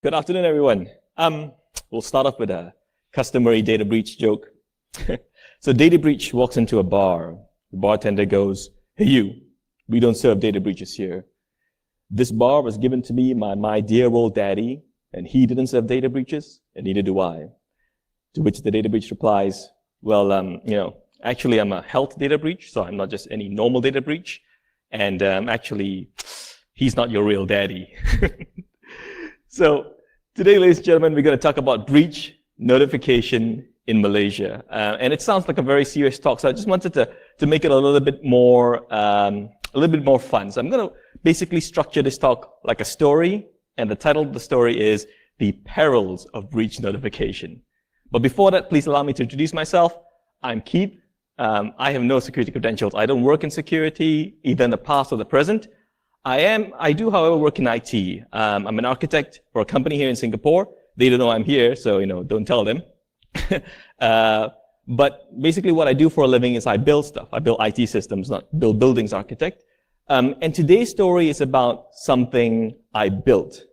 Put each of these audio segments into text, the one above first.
Good afternoon, everyone. We'll start off with a customary data breach joke. So data breach walks into a bar. The bartender goes, "Hey you, we don't serve data breaches here. This bar was given to me by my dear old daddy, and he didn't serve data breaches, and neither do I." To which the data breach replies, "Well, actually I'm a health data breach, so I'm not just any normal data breach, and actually, he's not your real daddy." So today, ladies and gentlemen, we're going to talk about breach notification in Malaysia. And it sounds like a very serious talk, so I just wanted to make it a little bit more fun. So I'm going to basically structure this talk like a story, and the title of the story is The Perils of Breach Notification. But before that, please allow me to introduce myself. I'm Keith. I have no security credentials. I don't work in security, either in the past or the present. I do, however, work in IT. I'm an architect for a company here in Singapore. They don't know I'm here, so don't tell them. But basically what I do for a living is I build stuff. I build IT systems, not build buildings architect. And today's story is about something I built.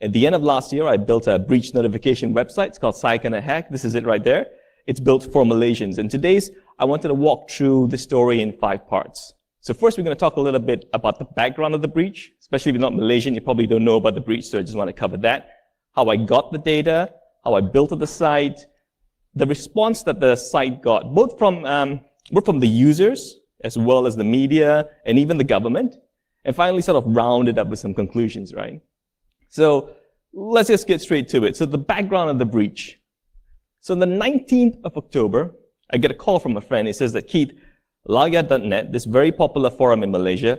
At the end of last year, I built a breach notification website. It's called SayaKenaHack. This is it right there. It's built for Malaysians. And today's, I wanted to walk through the story in 5 parts. So first, we're going to talk a little bit about the background of the breach. Especially if you're not Malaysian, you probably don't know about the breach, so I just want to cover that. How I got the data, how I built the site, the response that the site got, both from the users, as well as the media, and even the government, and finally sort of round it up with some conclusions, right? So let's just get straight to it. So the background of the breach. So on the 19th of October, I get a call from a friend. He says that, "Keith, Layar.net, this very popular forum in Malaysia,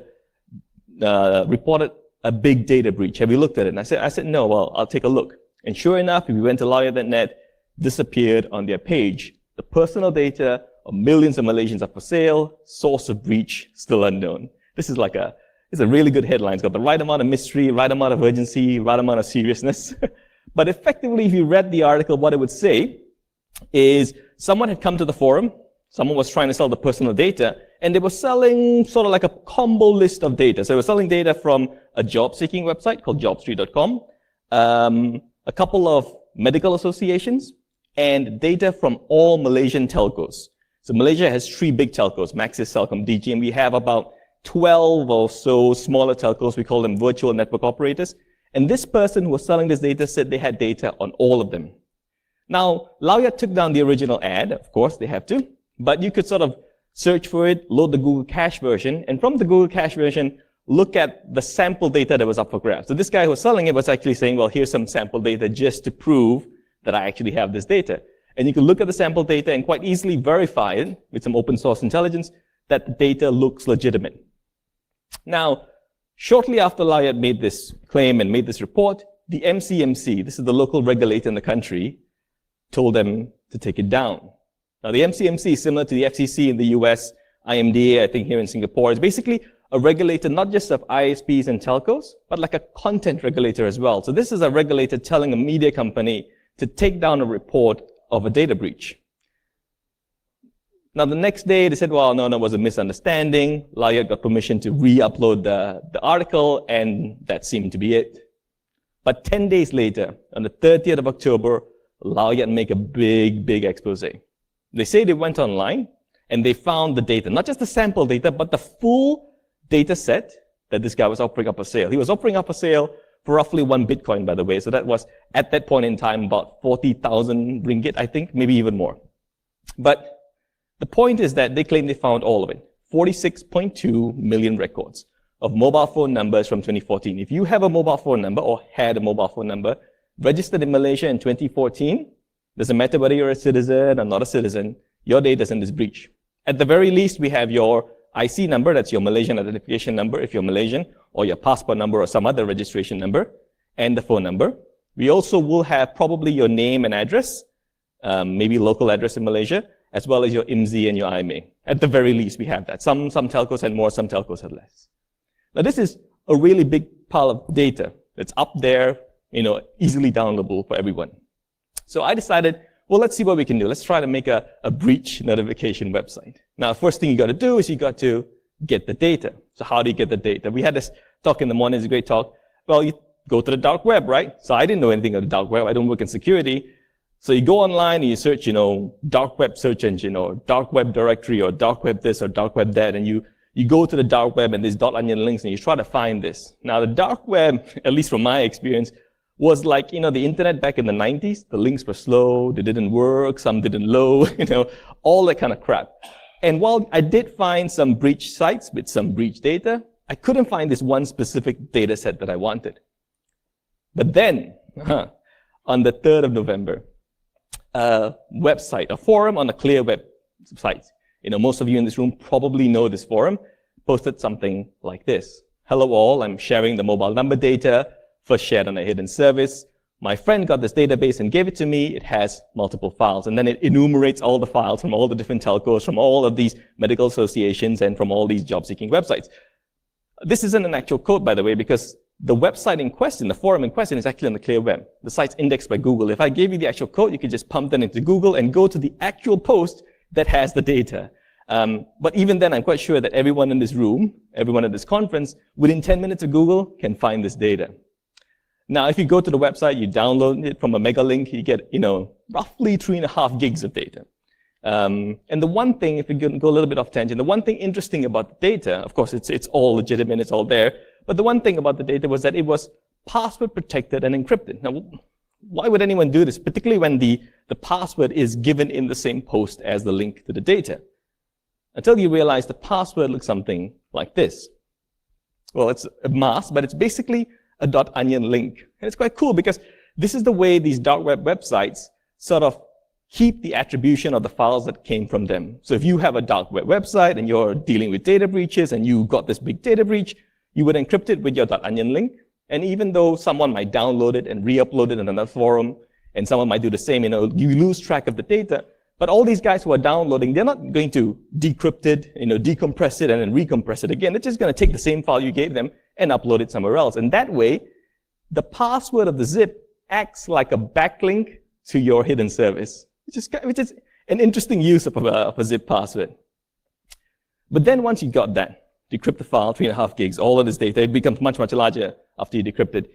reported a big data breach. Have you looked at it?" And I said, "No, well, I'll take a look." And sure enough, if we went to Layar.net, this appeared on their page. The personal data of millions of Malaysians are for sale, source of breach still unknown. This is it's a really good headline. It's got the right amount of mystery, right amount of urgency, right amount of seriousness. But effectively, if you read the article, what it would say is someone had come to the forum, someone was trying to sell the personal data, and they were selling sort of like a combo list of data. So they were selling data from a job-seeking website called jobstreet.com, a couple of medical associations, and data from all Malaysian telcos. So Malaysia has 3 big telcos, Maxis, Celcom, Digi, and we have about 12 or so smaller telcos. We call them virtual network operators. And this person who was selling this data said they had data on all of them. Now, Layar took down the original ad. Of course, they have to. But you could sort of search for it, load the Google Cache version, and from the Google Cache version, look at the sample data that was up for grabs. So this guy who was selling it was actually saying, well, here's some sample data just to prove that I actually have this data. And you can look at the sample data and quite easily verify it with some open source intelligence that the data looks legitimate. Now, shortly after Layar made this claim and made this report, the MCMC, this is the local regulator in the country, told them to take it down. Now, the MCMC is similar to the FCC in the US, IMDA, I think here in Singapore. It's basically a regulator not just of ISPs and telcos, but like a content regulator as well. So this is a regulator telling a media company to take down a report of a data breach. Now, the next day, they said, well, no, it was a misunderstanding. Layar got permission to re-upload the article, and that seemed to be it. But 10 days later, on the 30th of October, Layar make a big expose. They say they went online and they found the data, not just the sample data, but the full data set that this guy was offering up for sale. He was offering up for sale for roughly 1 Bitcoin, by the way. So that was, at that point in time, about 40,000 ringgit, I think, maybe even more. But the point is that they claim they found all of it, 46.2 million records of mobile phone numbers from 2014. If you have a mobile phone number or had a mobile phone number registered in Malaysia in 2014, doesn't matter whether you're a citizen or not a citizen, your data is in this breach. At the very least, we have your IC number, that's your Malaysian identification number if you're Malaysian, or your passport number or some other registration number, and the phone number. We also will have probably your name and address, maybe local address in Malaysia, as well as your IMSI and your IMA. At the very least, we have that. Some telcos had more, some telcos had less. Now, this is a really big pile of data that's up there, easily downloadable for everyone. So I decided, well, let's see what we can do. Let's try to make a breach notification website. Now, first thing you got to do is you got to get the data. So how do you get the data? We had this talk in the morning. It's a great talk. Well, you go to the dark web, right? So I didn't know anything of the dark web. I don't work in security. So you go online and you search, dark web search engine or dark web directory or dark web this or dark web that, and you go to the dark web and there's .onion links and you try to find this. Now the dark web, at least from my experience, was like, the internet back in the 90s. The links were slow, they didn't work, some didn't load, all that kind of crap. And while I did find some breach sites with some breach data, I couldn't find this one specific data set that I wanted. But then, on the 3rd of November, a website, a forum on a clear web site, most of you in this room probably know this forum, posted something like this. Hello all, I'm sharing the mobile number data, first shared on a hidden service. My friend got this database and gave it to me. It has multiple files. And then it enumerates all the files from all the different telcos, from all of these medical associations, and from all these job-seeking websites. This isn't an actual code, by the way, because the website in question, the forum in question, is actually on the clear web. The site's indexed by Google. If I gave you the actual code, you could just pump that into Google and go to the actual post that has the data. But even then, I'm quite sure that everyone in this room, everyone at this conference, within 10 minutes of Google can find this data. Now, if you go to the website, you download it from a mega link, you get, roughly 3.5 gigs of data. And the one thing, if you go a little bit off tangent, the one thing interesting about the data, of course, it's all legitimate, it's all there, but the one thing about the data was that it was password protected and encrypted. Now, why would anyone do this, particularly when the password is given in the same post as the link to the data? Until you realize the password looks something like this. Well, it's a mask, but it's basically a .onion link. And it's quite cool because this is the way these dark web websites sort of keep the attribution of the files that came from them. So if you have a dark web website and you're dealing with data breaches and you got this big data breach, you would encrypt it with your .onion link. And even though someone might download it and re-upload it in another forum, and someone might do the same, you lose track of the data. But all these guys who are downloading, they're not going to decrypt it, decompress it and then recompress it again. They're just going to take the same file you gave them and upload it somewhere else. And that way, the password of the zip acts like a backlink to your hidden service, which is an interesting use of a zip password. But then once you got that, decrypt the file, 3.5 gigs, all of this data, it becomes much, much larger after you decrypt it.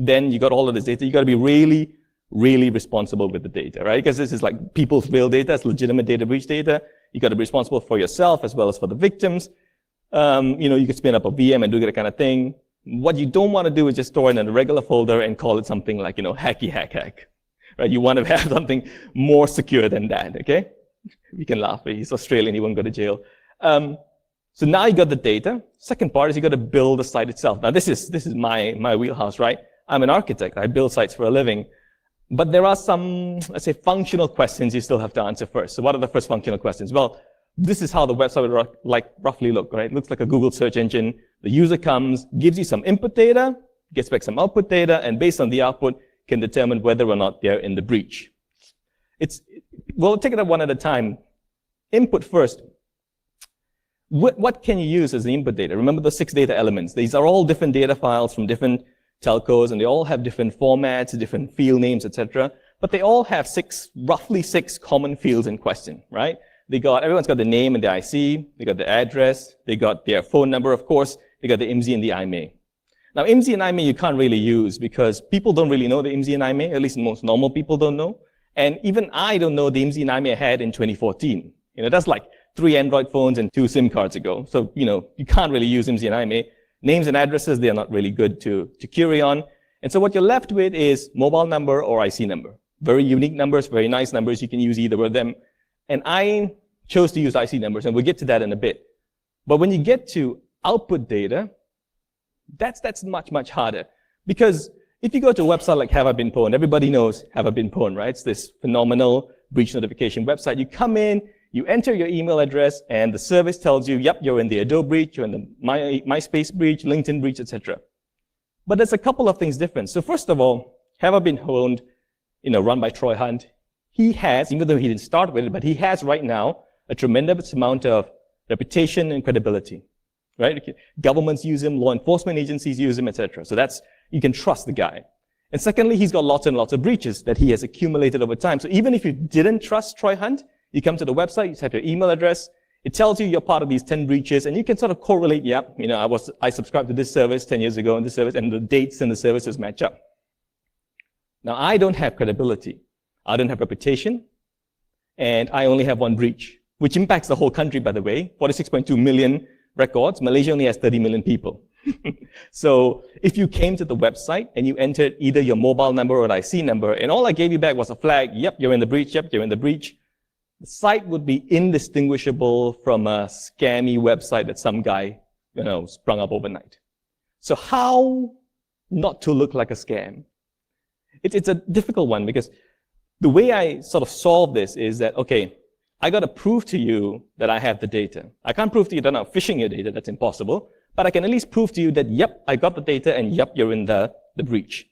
Then you got all of this data. You got to be really, really responsible with the data, right? Because this is like people's real data, it's legitimate data breach data. You got to be responsible for yourself as well as for the victims. You could spin up a VM and do that kind of thing. What you don't want to do is just store it in a regular folder and call it something like, COMMSEC, right? You want to have something more secure than that, okay? You can laugh, but he's Australian, he won't go to jail. So now you got the data. Second part is you got to build the site itself. Now this is my wheelhouse, right? I'm an architect. I build sites for a living. But there are some, let's say, functional questions you still have to answer first. So what are the first functional questions? Well, this is how the website would roughly look, right? It looks like a Google search engine. The user comes, gives you some input data, gets back some output data, and based on the output, can determine whether or not they're in the breach. We'll take it one at a time. Input first. What can you use as the input data? Remember the 6 data elements. These are all different data files from different telcos, and they all have different formats, different field names, etc. But they all have roughly six common fields in question, right? Everyone's got the name and the IC, they got the address, they got their phone number, of course, they got the IMSI and the IMEI. Now, IMSI and IMEI you can't really use because people don't really know the IMSI and IMEI, at least most normal people don't know. And even I don't know the IMSI and IMEI I had in 2014. That's like 3 Android phones and 2 SIM cards ago. So, you can't really use IMSI and IMEI. Names and addresses, they are not really good to query on. And so what you're left with is mobile number or IC number. Very unique numbers, very nice numbers. You can use either of them. And I chose to use IC numbers, and we'll get to that in a bit. But when you get to output data, that's much, much harder. Because if you go to a website like Have I Been Pwned, everybody knows Have I Been Pwned, right? It's this phenomenal breach notification website. You come in, you enter your email address, and the service tells you, yep, you're in the Adobe breach, you're in the MySpace breach, LinkedIn breach, etc. But there's a couple of things different. So first of all, Have I Been Pwned, run by Troy Hunt, he has, even though he didn't start with it, but he has right now a tremendous amount of reputation and credibility, right? Governments use him, law enforcement agencies use him, etc. So you can trust the guy. And secondly, he's got lots and lots of breaches that he has accumulated over time. So even if you didn't trust Troy Hunt, you come to the website, you set your email address, It tells you you're part of these 10 breaches, and you can sort of correlate, yep, I subscribed to this service 10 years ago and this service, and the dates and the services match up. Now, I don't have credibility. I don't have reputation, and I only have one breach, which impacts the whole country, by the way. 46.2 million records. Malaysia only has 30 million people. So if you came to the website and you entered either your mobile number or an IC number, and all I gave you back was a flag, yep, you're in the breach, yep, you're in the breach, the site would be indistinguishable from a scammy website that some guy, sprung up overnight. So how not to look like a scam? It's a difficult one, because the way I sort of solve this is that, okay, I got to prove to you that I have the data. I can't prove to you that I'm phishing your data. That's impossible. But I can at least prove to you that, yep, I got the data, and yep, you're in the breach.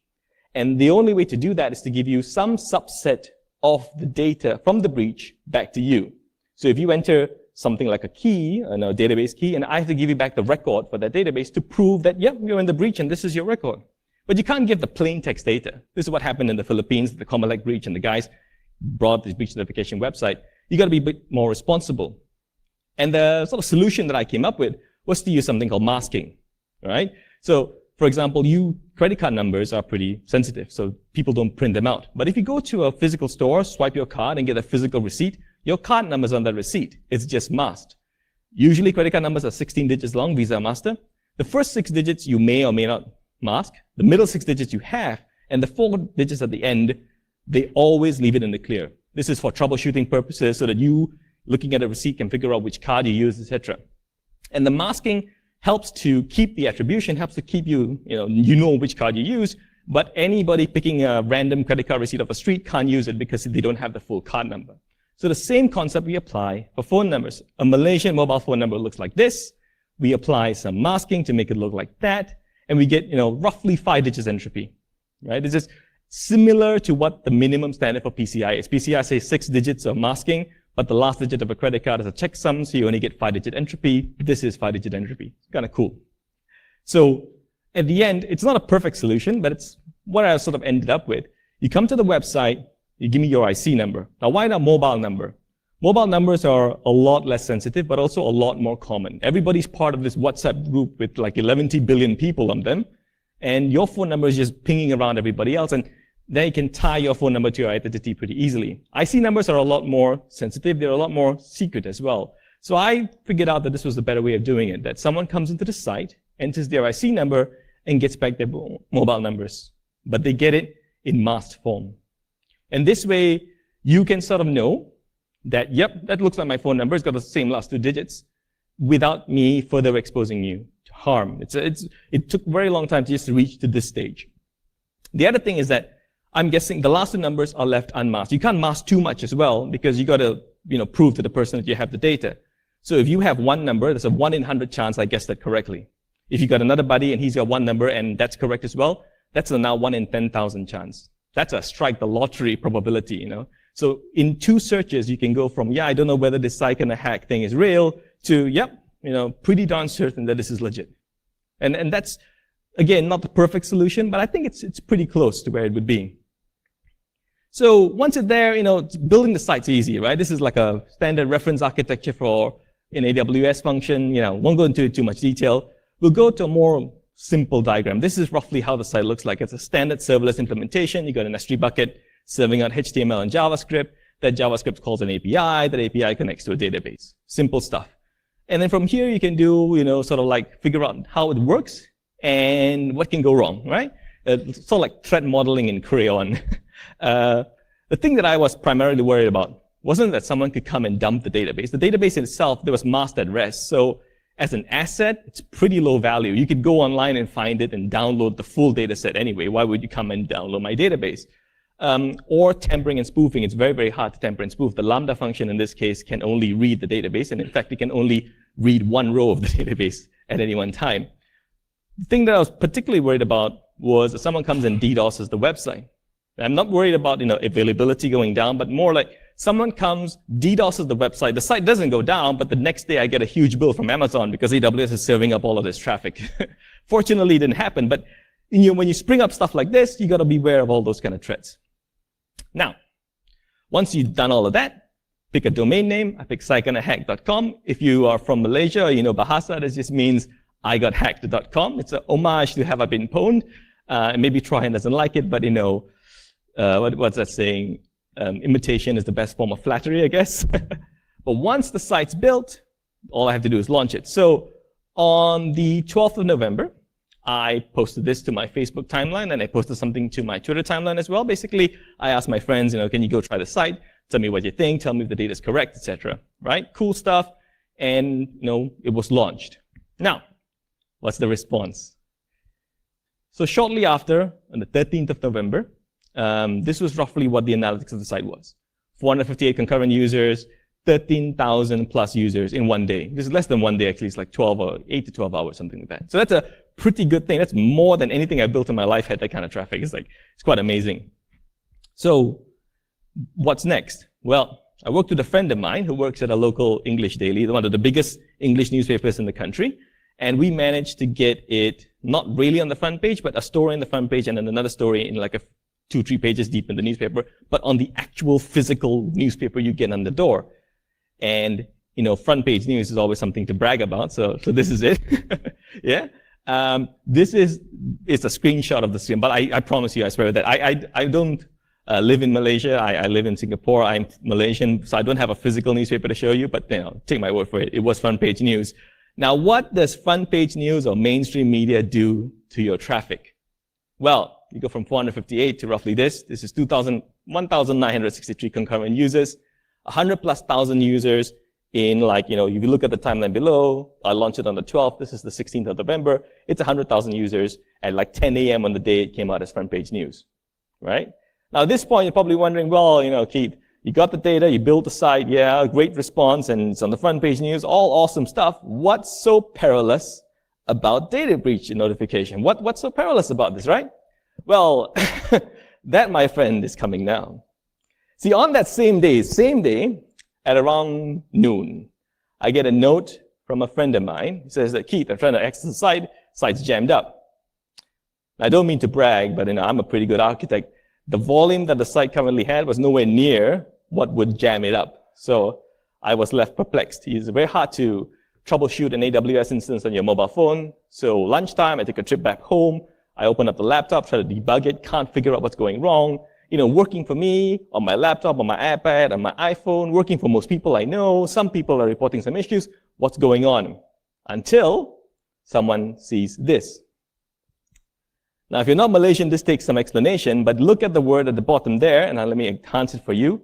And the only way to do that is to give you some subset of the data from the breach back to you. So if you enter something like a key, a database key, and I have to give you back the record for that database to prove that, yep, you're in the breach and this is your record. But you can't give the plain text data. This is what happened in the Philippines, the COMMSEC breach, and the guys brought this breach notification website. You got to be a bit more responsible. And the sort of solution that I came up with was to use something called masking, right? So, for example, credit card numbers are pretty sensitive, so people don't print them out. But if you go to a physical store, swipe your card, and get a physical receipt, your card number's on that receipt. It's just masked. Usually, credit card numbers are 16 digits long, Visa, Master. The first 6 digits you may or may not mask. The middle 6 digits you have, and the 4 digits at the end, they always leave it in the clear. This is for troubleshooting purposes, so that you, looking at a receipt, can figure out which card you use, etc. And the masking helps to keep the attribution, helps to keep you know which card you use, but anybody picking a random credit card receipt off the street can't use it because they don't have the full card number. So the same concept we apply for phone numbers. A Malaysian mobile phone number looks like this. We apply some masking to make it look like that, and we get roughly 5 digits entropy, right? This is similar to what the minimum standard for PCI is. PCI says 6 digits of masking, but the last digit of a credit card is a checksum, so you only get 5-digit entropy. This is 5-digit entropy. It's kind of cool. So at the end, it's not a perfect solution, but it's what I sort of ended up with. You come to the website, you give me your IC number. Now, why not mobile number? Mobile numbers are a lot less sensitive, but also a lot more common. Everybody's part of this WhatsApp group with like 11 billion people on them, and your phone number is just pinging around everybody else, and then you can tie your phone number to your identity pretty easily. IC numbers are a lot more sensitive. They're a lot more secret as well. So I figured out that this was the better way of doing it, that someone comes into the site, enters their IC number, and gets back their mobile numbers. But they get it in masked form. And this way, you can sort of know that, yep, that looks like my phone number. It's got the same last 2 digits, without me further exposing you to harm. It took a very long time to just reach to this stage. The other thing is that I'm guessing the last 2 numbers are left unmasked. You can't mask too much as well, because you got to prove to the person that you have the data. So if you have one number, there's a 1 in 100 chance I guessed that correctly. If you got another buddy and he's got one number and that's correct as well, that's a now 1 in 10,000 chance. That's a strike the lottery probability, So in 2 searches, you can go from, yeah, I don't know whether this SayaKenaHack thing is real, to, yep, pretty darn certain that this is legit. And that's, again, not the perfect solution, but I think it's pretty close to where it would be. So once it's there, building the site's easy, right? This is like a standard reference architecture for an AWS function. Won't go into too much detail. We'll go to a more simple diagram. This is roughly how the site looks like. It's a standard serverless implementation. You got an S3 bucket serving out HTML and JavaScript. That JavaScript calls an API. That API connects to a database. Simple stuff. And then from here, you can do, sort of like figure out how it works and what can go wrong, right? Sort of like threat modeling in Crayon. The thing that I was primarily worried about wasn't that someone could come and dump the database. The database itself, there was masked at rest. So as an asset, it's pretty low value. You could go online and find it and download the full data set anyway. Why would you come and download my database? Or tampering and spoofing. It's very, very hard to tamper and spoof. The Lambda function in this case can only read the database. And in fact, it can only read 1 row of the database at any one time. The thing that I was particularly worried about was that someone comes and DDoSes the website. I'm not worried about availability going down, but more like someone comes, DDoSes the website. The site doesn't go down, but the next day I get a huge bill from Amazon because AWS is serving up all of this traffic. Fortunately, it didn't happen, but when you spring up stuff like this, you got to be aware of all those kind of threats. Now, once you've done all of that, pick a domain name. I pick SayaKenaHack.com. If you are from Malaysia or you know Bahasa, that just means I got hacked.com. It's an homage to Have I Been Pwned. Maybe Troyan doesn't like it, but you know, what's that saying? Imitation is the best form of flattery, I guess. But once the site's built, all I have to do is launch it. So on the 12th of November, I posted this to my Facebook timeline, and I posted something to my Twitter timeline as well. Basically, I asked my friends, you know, can you go try the site? Tell me what you think. Tell me if the data is correct, etc. Right? Cool stuff. And you know, it was launched. Now, what's the response? So shortly after, on the 13th of November, this was roughly what the analytics of the site was. 458 concurrent users, 13,000 plus users in one day. This is less than one day, actually. It's like 8 to 12 hours, something like that. So that's a pretty good thing. That's more than anything I built in my life had that kind of traffic. It's quite amazing. So what's next? Well, I worked with a friend of mine who works at a local English daily, one of the biggest English newspapers in the country. And we managed to get it not really on the front page, but a story on the front page and then another story in like 2-3 pages deep in the newspaper, but on the actual physical newspaper you get on the door. And you know, front page news is always something to brag about. So this is it. Yeah. It's a screenshot of the screen, but I promise you, I swear that I don't live in Malaysia. I live in Singapore. I'm Malaysian, so I don't have a physical newspaper to show you, but you know, take my word for it. It was front page news. Now, what does front page news or mainstream media do to your traffic? Well, you go from 458 to roughly this. This is 1,963 concurrent users, 100,000+ users in like, you know, if you look at the timeline below, I launched it on the 12th. This is the 16th of November. It's 100,000 users at like 10 a.m. on the day it came out as front page news, right? Now, at this point, you're probably wondering, well, you know, Keith, you got the data, you built the site, yeah, great response, and it's on the front page news, all awesome stuff. What's so perilous about data breach notification? What's so perilous about this, right? Well, that, my friend, is coming now. See, on that same day, at around noon, I get a note from a friend of mine. He says that, Keith, I'm trying to access the site, site's jammed up. I don't mean to brag, but you know, I'm a pretty good architect. The volume that the site currently had was nowhere near what would jam it up. So I was left perplexed. It's very hard to troubleshoot an AWS instance on your mobile phone. So lunchtime, I took a trip back home. I opened up the laptop, try to debug it, can't figure out what's going wrong. You know, working for me, on my laptop, on my iPad, on my iPhone, working for most people I know. Some people are reporting some issues. What's going on? Until someone sees this. Now, if you're not Malaysian, this takes some explanation, but look at the word at the bottom there, and let me enhance it for you.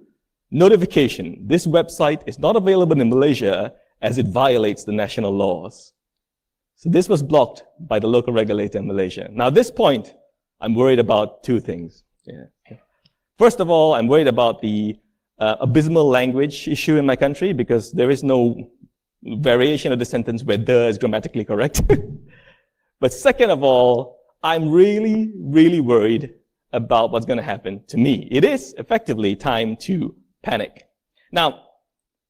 Notification. This website is not available in Malaysia as it violates the national laws. So this was blocked by the local regulator in Malaysia. Now, at this point, I'm worried about two things. Yeah. First of all, I'm worried about the abysmal language issue in my country because there is no variation of the sentence where the is grammatically correct. But second of all, I'm really, really worried about what's going to happen to me. It is effectively time to panic. Now,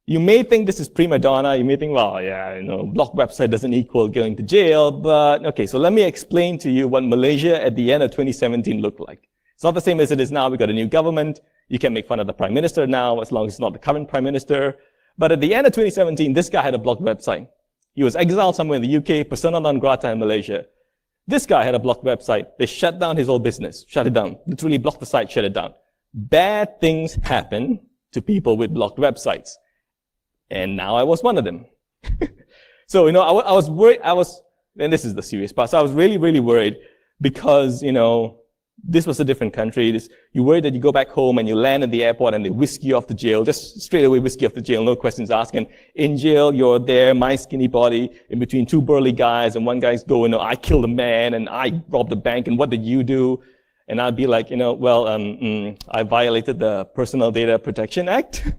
you may think this is prima donna. You may think, well, yeah, you know, blocked website doesn't equal going to jail. But okay, so let me explain to you what Malaysia at the end of 2017 looked like. It's not the same as it is now. We've got a new government. You can make fun of the prime minister now as long as it's not the current prime minister. But at the end of 2017, this guy had a blocked website. He was exiled somewhere in the UK, persona non grata in Malaysia. This guy had a blocked website. They shut down his whole business, shut it down, literally blocked the site, shut it down. Bad things happen to people with blocked websites. And now I was one of them. So, you know, I was worried, and this is the serious part. So I was really, really worried because, you know, this was a different country. You worry that you go back home and you land at the airport and they whisk you off to jail, just straight away whisk you off to jail, no questions asked. And in jail, you're there, my skinny body, in between two burly guys, and one guy's going, I killed a man and I robbed a bank, and what did you do? And I'd be like, you know, well, I violated the Personal Data Protection Act.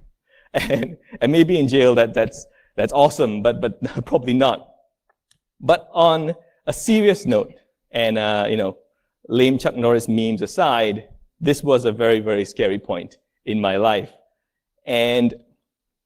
and maybe in jail that's awesome, but probably not. But on a serious note, and you know, lame Chuck Norris memes aside, this was a very, very scary point in my life. And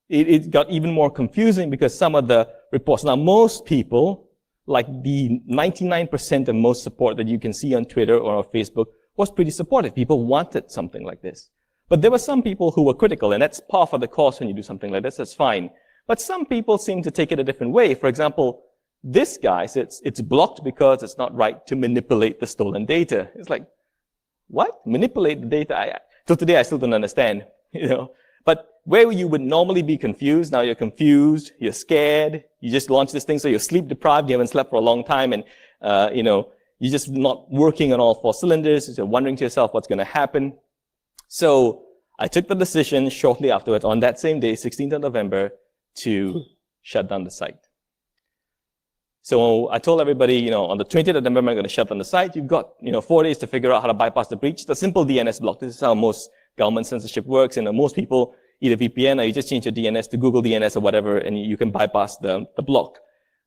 it got even more confusing because some of the reports, now most people, like the 99% of most support that you can see on Twitter or on Facebook, was pretty supportive. People wanted something like this. But there were some people who were critical, and that's par for the course when you do something like this, that's fine. But some people seem to take it a different way. For example, this guy says it's blocked because it's not right to manipulate the stolen data. It's like, what? Manipulate the data? Till today, I still don't understand, you know. But where you would normally be confused, now you're confused, you're scared, you just launched this thing, so you're sleep deprived, you haven't slept for a long time, and, you know, you're just not working on all four cylinders, you're wondering to yourself what's going to happen. So I took the decision shortly afterwards, on that same day, 16th of November, to shut down the site. So I told everybody, you know, on the 20th of November, I'm going to shut down the site. You've got, you know, 4 days to figure out how to bypass the breach. The simple DNS block. This is how most government censorship works. And most people either VPN or you just change your DNS to Google DNS or whatever, and you can bypass the block.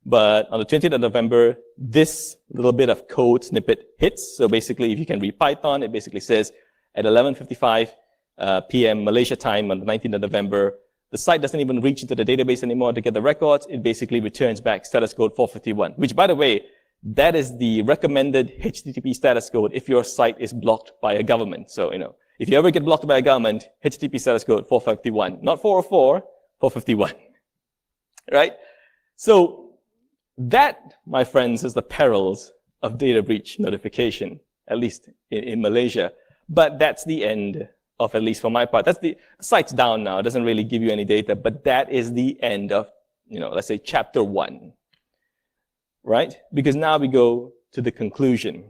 But on the 20th of November, this little bit of code snippet hits. So basically, if you can read Python, it basically says at 11:55 p.m. Malaysia time on the 19th of November, the site doesn't even reach into the database anymore to get the records. It basically returns back status code 451, which, by the way, that is the recommended HTTP status code if your site is blocked by a government. So, you know, if you ever get blocked by a government, HTTP status code 451, not 404, 451, right? So that, my friends, is the perils of data breach notification, at least in Malaysia. But that's the end of, at least for my part. That's the site's down now. It doesn't really give you any data, but that is the end of, you know, let's say chapter 1, right? Because now we go to the conclusion.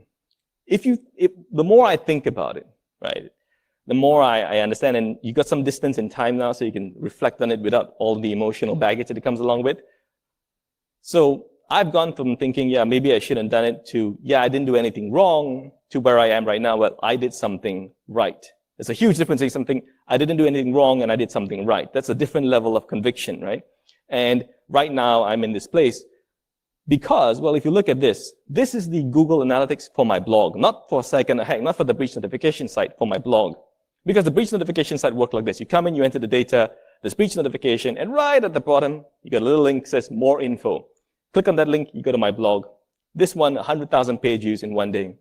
The more I think about it, right, the more I understand, and you got some distance in time now, so you can reflect on it without all the emotional baggage that it comes along with. So I've gone from thinking, yeah, maybe I shouldn't have done it, to, yeah, I didn't do anything wrong, to where I am right now, well, I did something right. There's a huge difference between something, I didn't do anything wrong and I did something right. That's a different level of conviction, right? And right now I'm in this place because, well, if you look at this is the Google Analytics for my blog, not for SayaKenaHack, not for the breach notification site, for my blog. Because the breach notification site works like this. You come in, you enter the data, there's breach notification, and right at the bottom, you got a little link that says more info. Click on that link, you go to my blog. This one, 100,000 page views in one day.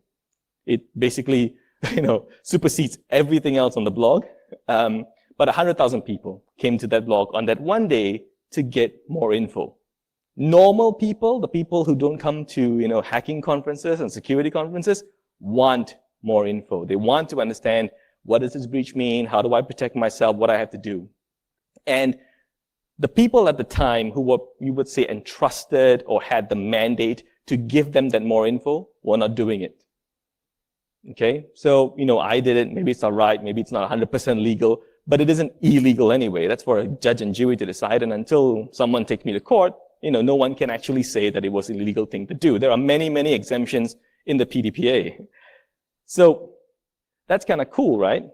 It basically, you know, supersedes everything else on the blog. But 100,000 people came to that blog on that one day to get more info. Normal people, the people who don't come to, you know, hacking conferences and security conferences, want more info. They want to understand, what does this breach mean? How do I protect myself? What I have to do? And the people at the time who were, you would say, entrusted or had the mandate to give them that more info were not doing it. Okay, so, you know, I did it. Maybe it's not right. Maybe it's not 100% legal, but it isn't illegal anyway. That's for a judge and jury to decide. And until someone takes me to court, you know, no one can actually say that it was an illegal thing to do. There are many, many exemptions in the PDPA. So that's kind of cool, right?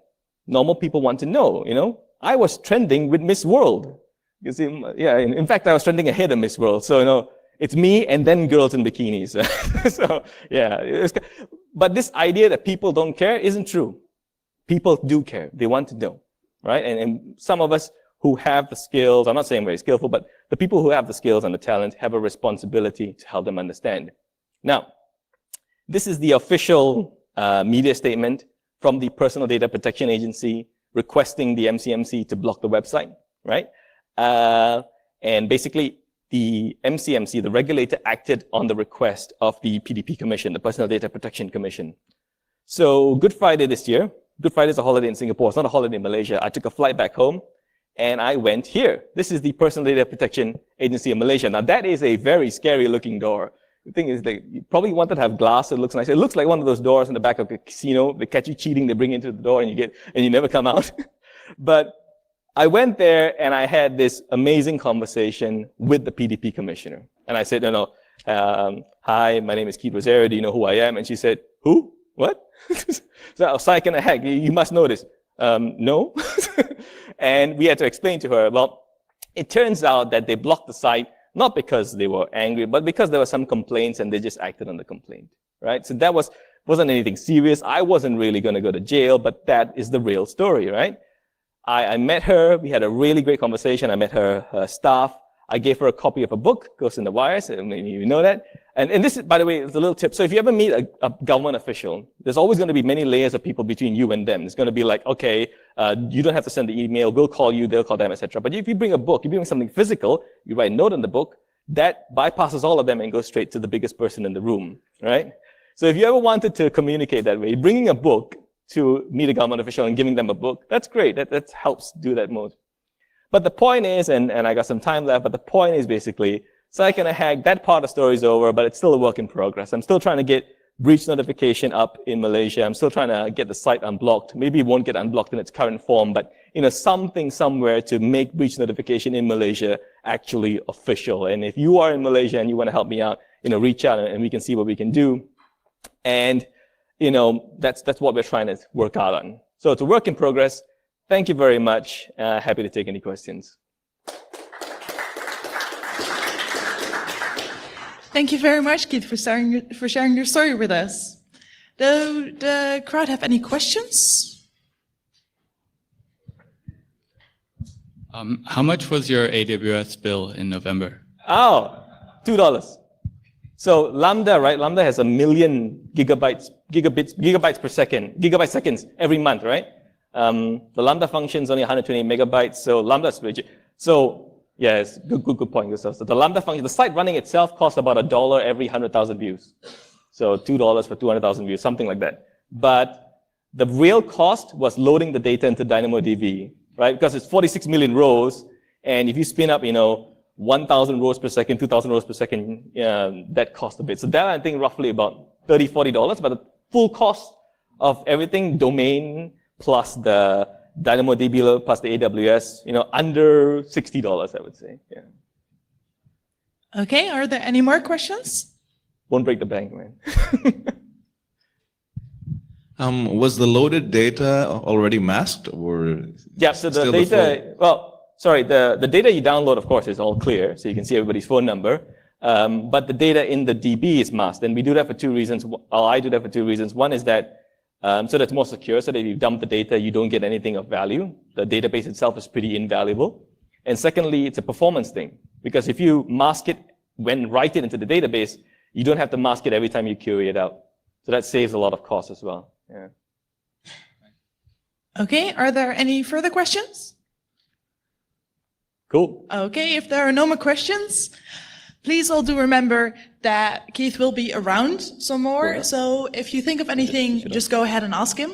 Normal people want to know, you know. I was trending with Miss World. You see, yeah, in fact, I was trending ahead of Miss World. So, you know, it's me and then girls in bikinis. So, yeah. But this idea that people don't care isn't true. People do care. They want to know, right? And some of us who have the skills, I'm not saying very skillful, but the people who have the skills and the talent have a responsibility to help them understand. Now, this is the official media statement from the Personal Data Protection Agency requesting the MCMC to block the website, right? And basically, the MCMC, the regulator, acted on the request of the PDP Commission, the Personal Data Protection Commission. So Good Friday this year, Good Friday is a holiday in Singapore, it's not a holiday in Malaysia. I took a flight back home and I went here. This is the Personal Data Protection Agency in Malaysia. Now that is a very scary looking door. The thing is, that you probably wanted to have glass, so it looks nice. It looks like one of those doors in the back of a casino. They catch you cheating, they bring you into the door and you never come out. But I went there and I had this amazing conversation with the PDP commissioner. And I said, hi, my name is Rozario. Do you know who I am? And she said, who? What? So, SayaKenaHack, you must know this. No. And we had to explain to her, well, it turns out that they blocked the site not because they were angry, but because there were some complaints and they just acted on the complaint, right? So that wasn't anything serious. I wasn't really going to go to jail, but that is the real story, right? I met her. We had a really great conversation. I met her staff. I gave her a copy of a book, Ghost in the Wires. Maybe you know that. And this, by the way, is a little tip. So if you ever meet a government official, there's always going to be many layers of people between you and them. It's going to be like, okay, you don't have to send the email, we'll call you, they'll call them, etc. But if you bring a book, you bring something physical, you write a note in the book, that bypasses all of them and goes straight to the biggest person in the room, right? So if you ever wanted to communicate that way, bringing a book to meet a government official and giving them a book, that's great. That helps do that most. But the point is, and I got some time left, but the point is basically, SayaKenaHack, that part of the story is over, but it's still a work in progress. I'm still trying to get breach notification up in Malaysia. I'm still trying to get the site unblocked. Maybe it won't get unblocked in its current form, but something somewhere to make breach notification in Malaysia actually official. And if you are in Malaysia and you want to help me out, reach out and we can see what we can do. And that's what we're trying to work out on. So it's a work in progress. Thank you very much. Happy to take any questions. Thank you very much, Keith, for sharing your story with us. Do the crowd have any questions? How much was your AWS bill in November? Oh, $2. So Lambda, right? Lambda has 1 million gigabytes seconds every month, right? The Lambda function is only 120 megabytes, so Lambda's rigid. So yes, good point. So the Lambda function, the site running itself costs about $1 every 100,000 views. So $2 for 200,000 views, something like that. But the real cost was loading the data into DynamoDB, right? Because it's 46 million rows, and if you spin up, 1,000 rows per second, 2,000 rows per second, that costs a bit. So that I think roughly about $30, $40, but the full cost of everything, domain plus the DynamoDB plus the AWS, under $60, I would say. Yeah. Okay, are there any more questions? Won't break the bank, man. Was the loaded data already masked, or? Yeah, so the data, the data you download, of course, is all clear, so you can see everybody's phone number. But the data in the DB is masked, and we do that for two reasons. I do that for two reasons. One is that so that's more secure, so that if you dump the data, you don't get anything of value. The database itself is pretty invaluable. And secondly, it's a performance thing, because if you mask it write it into the database, you don't have to mask it every time you query it out. So that saves a lot of cost as well. Yeah. Okay, are there any further questions? Cool. Okay, if there are no more questions, please all do remember that Keith will be around some more. So if you think of anything, just go ahead and ask him.